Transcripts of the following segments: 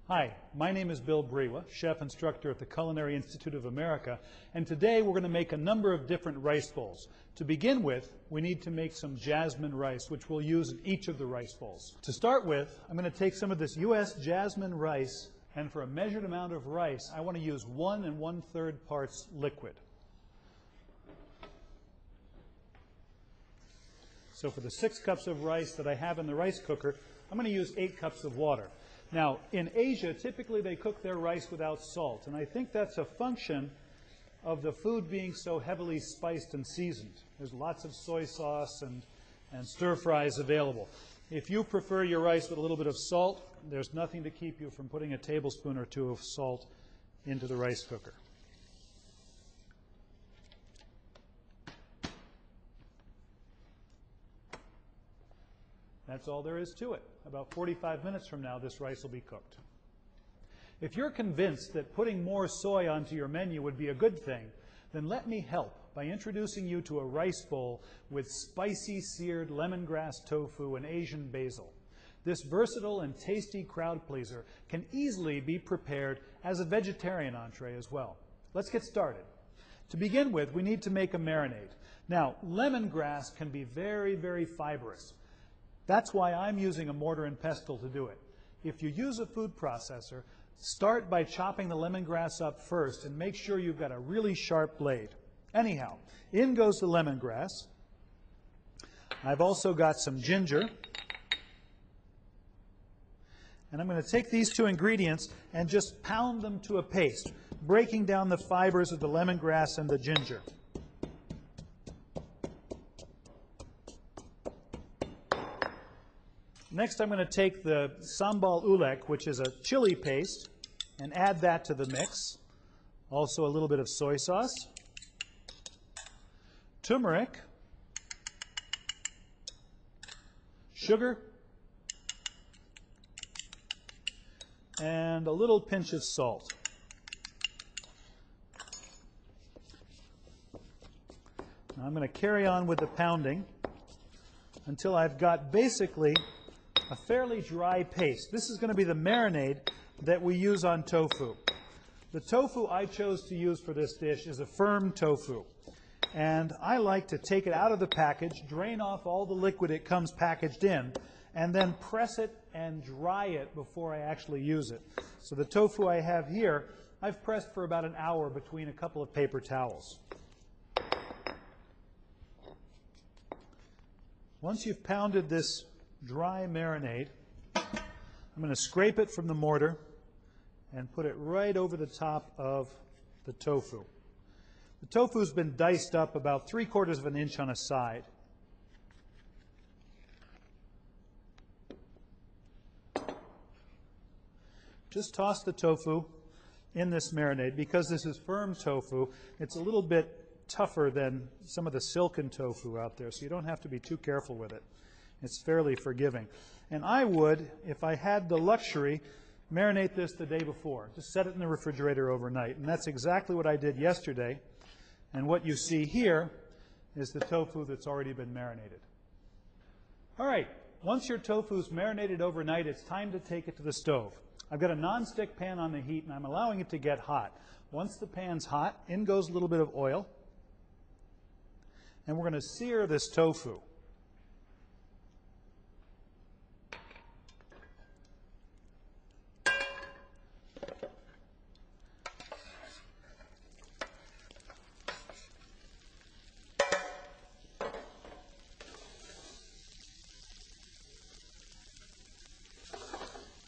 Hi, my name is Bill Brewa, chef instructor at the Culinary Institute of America, and today we're going to make a number of different rice bowls. To begin with, we need to make some jasmine rice, which we'll use in each of the rice bowls. To start with, I'm going to take some of this U.S. jasmine rice, and for a measured amount of rice, I want to use 1 1/3 parts liquid. So for the 6 cups of rice that I have in the rice cooker, I'm going to use 8 cups of water. Now, in Asia, typically they cook their rice without salt, and I think that's a function of the food being so heavily spiced and seasoned. There's lots of soy sauce and stir fries available. If you prefer your rice with a little bit of salt, there's nothing to keep you from putting a tablespoon or 2 of salt into the rice cooker. That's all there is to it. About 45 minutes from now, this rice will be cooked. If you're convinced that putting more soy onto your menu would be a good thing, then let me help by introducing you to a rice bowl with spicy seared lemongrass tofu and Asian basil. This versatile and tasty crowd pleaser can easily be prepared as a vegetarian entree as well. Let's get started. To begin with, we need to make a marinade. Now, lemongrass can be very, very fibrous. That's why I'm using a mortar and pestle to do it. If you use a food processor, start by chopping the lemongrass up first and make sure you've got a really sharp blade. Anyhow, in goes the lemongrass. I've also got some ginger. And I'm going to take these 2 ingredients and just pound them to a paste, breaking down the fibers of the lemongrass and the ginger. Next, I'm going to take the sambal ulek, which is a chili paste, and add that to the mix. Also a little bit of soy sauce, turmeric, sugar, and a little pinch of salt. Now I'm going to carry on with the pounding until I've got basically a fairly dry paste. This is going to be the marinade that we use on tofu. The tofu I chose to use for this dish is a firm tofu. And I like to take it out of the package, drain off all the liquid it comes packaged in, and then press it and dry it before I actually use it. So the tofu I have here, I've pressed for about an hour between a couple of paper towels. Once you've pounded this dry marinade, I'm going to scrape it from the mortar and put it right over the top of the tofu. The tofu's been diced up about 3/4 of an inch on a side. Just toss the tofu in this marinade. Because this is firm tofu, it's a little bit tougher than some of the silken tofu out there, so you don't have to be too careful with it. It's fairly forgiving. And I would, if I had the luxury, marinate this the day before. Just set it in the refrigerator overnight. And that's exactly what I did yesterday. And what you see here is the tofu that's already been marinated. All right, once your tofu's marinated overnight, it's time to take it to the stove. I've got a nonstick pan on the heat, and I'm allowing it to get hot. Once the pan's hot, in goes a little bit of oil. And we're going to sear this tofu.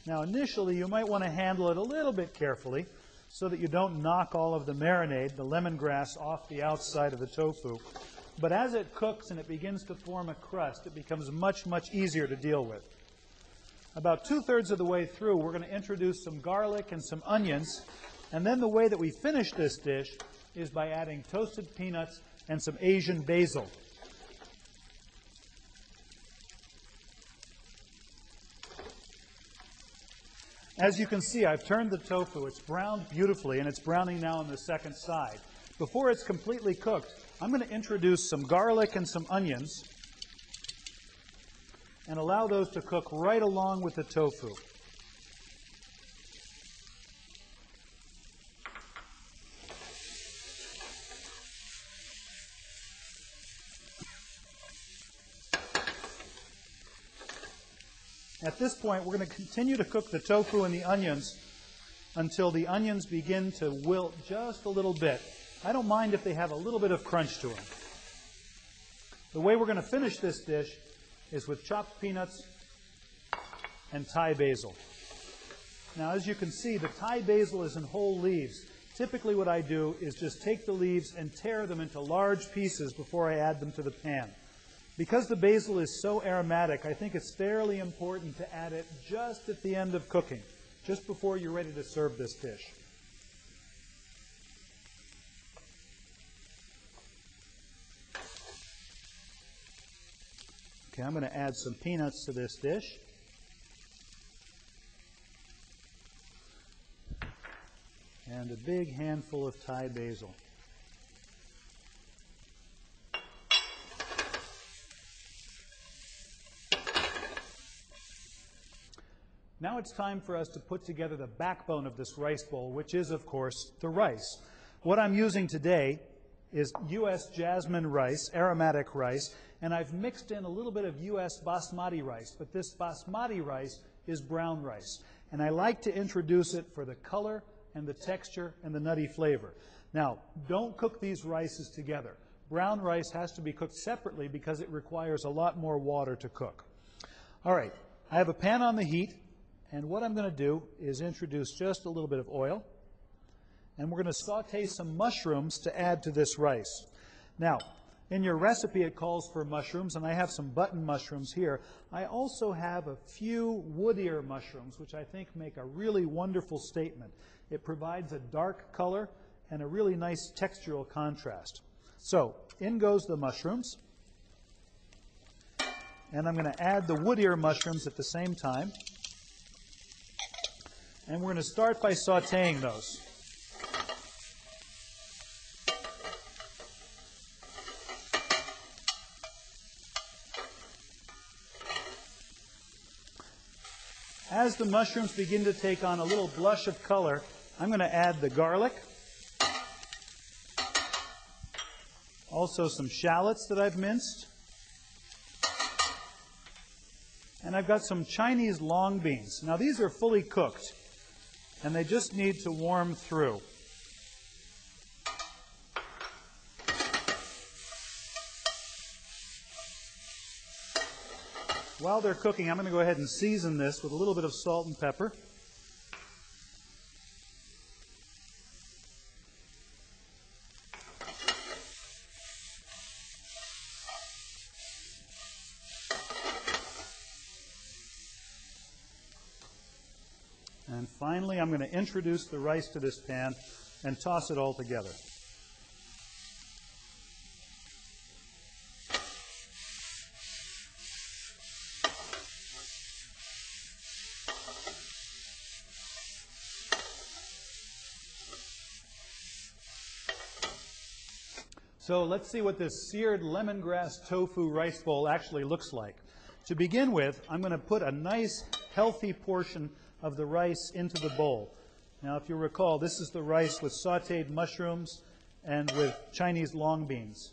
Now, initially, you might want to handle it a little bit carefully so that you don't knock all of the marinade, the lemongrass, off the outside of the tofu. But as it cooks and it begins to form a crust, it becomes much, much easier to deal with. About 2/3 of the way through, we're going to introduce some garlic and some onions. And then the way that we finish this dish is by adding toasted peanuts and some Asian basil. As you can see, I've turned the tofu. It's browned beautifully, and it's browning now on the second side. Before it's completely cooked, I'm going to introduce some garlic and some onions and allow those to cook right along with the tofu. At this point, we're going to continue to cook the tofu and the onions until the onions begin to wilt just a little bit. I don't mind if they have a little bit of crunch to them. The way we're going to finish this dish is with chopped peanuts and Thai basil. Now, as you can see, the Thai basil is in whole leaves. Typically what I do is just take the leaves and tear them into large pieces before I add them to the pan. Because the basil is so aromatic, I think it's fairly important to add it just at the end of cooking, just before you're ready to serve this dish. Okay, I'm going to add some peanuts to this dish. And a big handful of Thai basil. Now it's time for us to put together the backbone of this rice bowl, which is, of course, the rice. What I'm using today is U.S. jasmine rice, aromatic rice, and I've mixed in a little bit of U.S. basmati rice, but this basmati rice is brown rice. And I like to introduce it for the color and the texture and the nutty flavor. Now, don't cook these rices together. Brown rice has to be cooked separately because it requires a lot more water to cook. All right, I have a pan on the heat, and what I'm going to do is introduce just a little bit of oil, and we're going to saute some mushrooms to add to this rice. Now, in your recipe it calls for mushrooms, and I have some button mushrooms here. I also have a few wood ear mushrooms, which I think make a really wonderful statement. It provides a dark color and a really nice textural contrast. So, in goes the mushrooms. And I'm going to add the wood ear mushrooms at the same time. And we're going to start by sauteing those. As the mushrooms begin to take on a little blush of color, I'm going to add the garlic, also some shallots that I've minced, and I've got some Chinese long beans. Now these are fully cooked, and they just need to warm through. While they're cooking, I'm going to go ahead and season this with a little bit of salt and pepper. And finally, I'm going to introduce the rice to this pan and toss it all together. So let's see what this seared lemongrass tofu rice bowl actually looks like. To begin with, I'm going to put a nice healthy portion of the rice into the bowl. Now, if you recall, this is the rice with sauteed mushrooms and with Chinese long beans.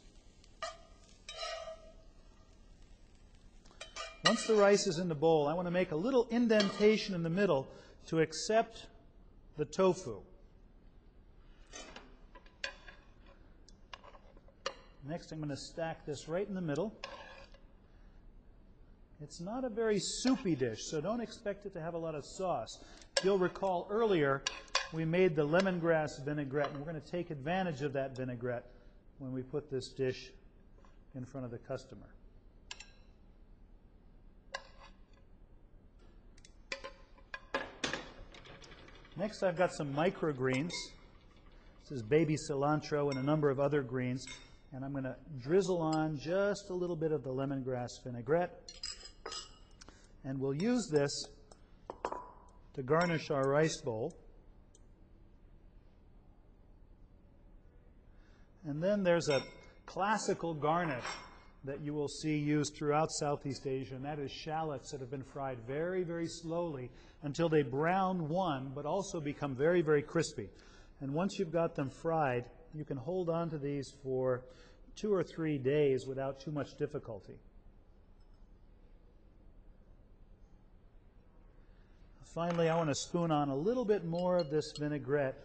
Once the rice is in the bowl, I want to make a little indentation in the middle to accept the tofu. Next, I'm going to stack this right in the middle. It's not a very soupy dish, so don't expect it to have a lot of sauce. If you'll recall earlier, we made the lemongrass vinaigrette, and we're going to take advantage of that vinaigrette when we put this dish in front of the customer. Next, I've got some microgreens. This is baby cilantro and a number of other greens. And I'm going to drizzle on just a little bit of the lemongrass vinaigrette. And we'll use this to garnish our rice bowl. And then there's a classical garnish that you will see used throughout Southeast Asia, and that is shallots that have been fried very, very slowly until they brown but also become very, very crispy. And once you've got them fried, you can hold on to these for 2 or 3 days without too much difficulty. Finally, I want to spoon on a little bit more of this vinaigrette,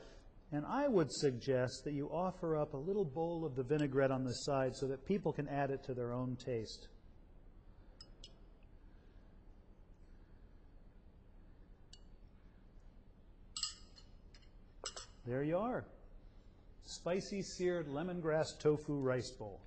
and I would suggest that you offer up a little bowl of the vinaigrette on the side so that people can add it to their own taste. There you are. Spicy seared lemongrass tofu rice bowl.